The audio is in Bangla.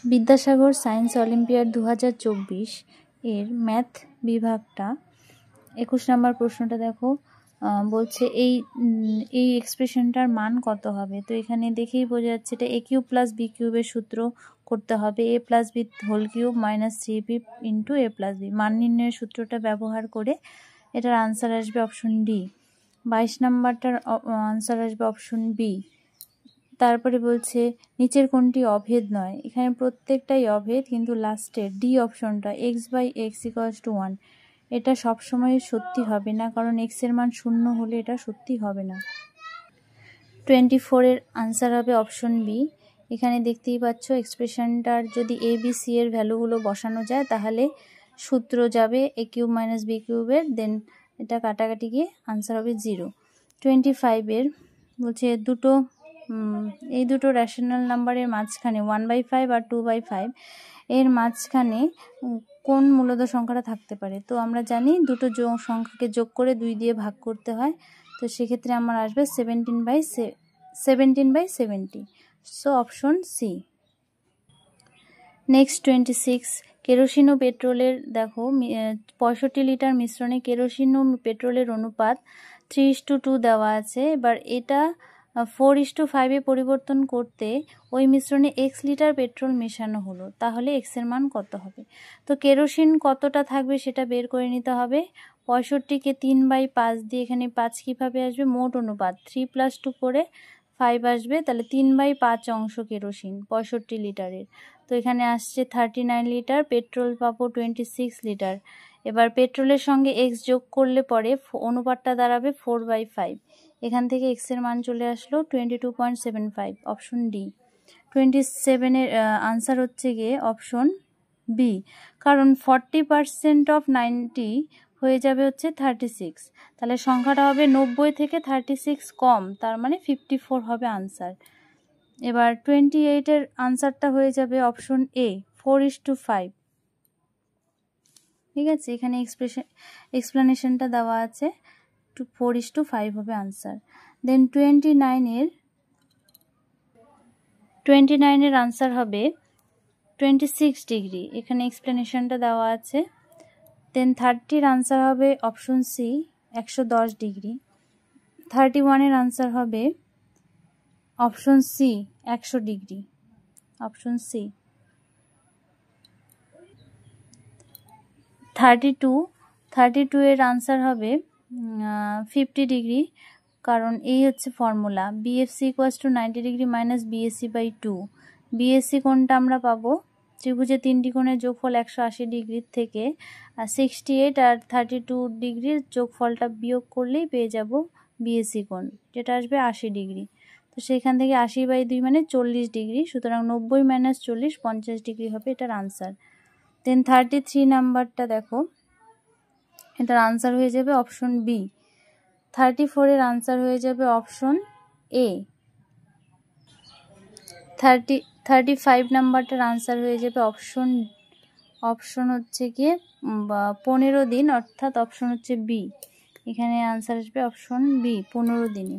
বিদ্যাসাগর সায়েন্স অলিম্পিয়াড 2024 এর ম্যাথ বিভাগটা 21 নম্বর প্রশ্নটা দেখো। বলছে এই এক্সপ্রেশনটার মান কত হবে। তো এখানে দেখেই বোঝা যাচ্ছে এটা a কিউব প্লাস b কিউবের সূত্র করতে হবে, a plus B whole cube minus 3b into a plus B. মান নির্ণয়ের সূত্রটা ব্যবহার করে এটার আনসার আসবে অপশন ডি। 22 নম্বরটার আনসার আসবে অপশন বি। তারপরে বলছে নিচের কোনটি অভেদ নয়। এখানে প্রত্যেকটাই অভেদ, কিন্তু লাস্টের ডি অপশনটা x/x=1 এটা সবসময় সত্যি হবে না, কারণ x এর মান 0 হলে এটা সত্যি হবে না। 24 এর আনসার হবে অপশন বি। এখানে দেখতেই পাচ্ছ এক্সপ্রেশনটার যদি a b c এর ভ্যালুগুলো বসানো যায় তাহলে সূত্র যাবে a কিউব মাইনাস b কিউবের, দেন এটা কাটাকাটি গিয়ে আনসার হবে 0। 25 এর বলছে এই দুটো রেশনাল নাম্বারের মাঝখানে 1/5 আর 2/5 এর মাঝখানে কোন মূলদ সংখ্যাটা থাকতে পারে। তো আমরা জানি দুটো সংখ্যাকে যোগ করে 2 দিয়ে ভাগ করতে হয়, তো সেক্ষেত্রে আমার আসবে 17/70, so option C. Next 26, kerosene ও পেট্রোলের দেখো 65 লিটার মিশ্রণে কেরোসিন ও পেট্রোলের অনুপাত 3:2 দেওয়া আছে। এবার এটা 4:5 পরিবর্তন করতে ওই মিশ্রণে x লিটার পেট্রোল মেশানো হলো, তাহলে x এর মান কত হবে। তো কেরোসিন কতটা থাকবে সেটা বের করে নিতে হবে। 65কে 3/5 দিয়ে এখানে 5 কীভাবে আসবে, মোট অনুপাত 3 + 2 করে 5 আসবে, তাহলে 3/5 অংশ কেরোসিন 65 লিটারের। তো এখানে আসছে 39 লিটার, পেট্রোল পাবো 26 লিটার। এবার পেট্রোলের সঙ্গে x যোগ করলে পরে অনুপাতটা দাঁড়াবে 4/5। এখান থেকে x এর মান চলে আসলো 22.75, অপশন ডি। 27 এর আনসার হচ্ছে গিয়ে অপশন বি, কারণ 40% অফ 90 হয়ে যাবে হচ্ছে 36, তাহলে সংখ্যাটা হবে 90 থেকে 36 কম, তার মানে 54 হবে আনসার। এবার 28 এর আনসারটা হয়ে যাবে অপশন এ 4:5। ঠিক আছে, এখানে এক্সপ্লেনেশনটা দেওয়া আছে, 4:5 হবে আনসার। দেন 29 এর আনসার হবে 26 ডিগ্রি, এখানে এক্সপ্লেনেশনটা দেওয়া আছে। দেন 30 এর আনসার হবে অপশন সি 110 ডিগ্রি। 31 এর আনসার হবে option C 100 degree, option C. 32 এর আনসার হবে 50 ডিগ্রি, কারণ এই হচ্ছে formula BFC = 90 degree minus BAC/2। BAC কোণটা আমরা পাবো ত্রিভুজের 3টি কোণের যোগফল 180 ডিগ্রির থেকে 68 আর 32 ডিগ্রির যোগফলটা বিয়োগ করলেই পেয়ে যাব BAC কোণ, যেটা আসবে 80 ডিগ্রি। তো সেখান থেকে 80/2 মানে 40 ডিগ্রি, সুতরাং 90 - 40 50 ডিগ্রি হবে এটার আনসার। দেন 33 নাম্বারটা দেখো, এটার আনসার হয়ে যাবে অপশন বি। 34 এর আনসার হয়ে যাবে অপশন এ। 35 নাম্বারটার আনসার হয়ে যাবে অপশন হচ্ছে গিয়ে 15 দিন, অর্থাৎ অপশন হচ্ছে বি। এখানে আনসার আসবে অপশন বি 15 দিনে।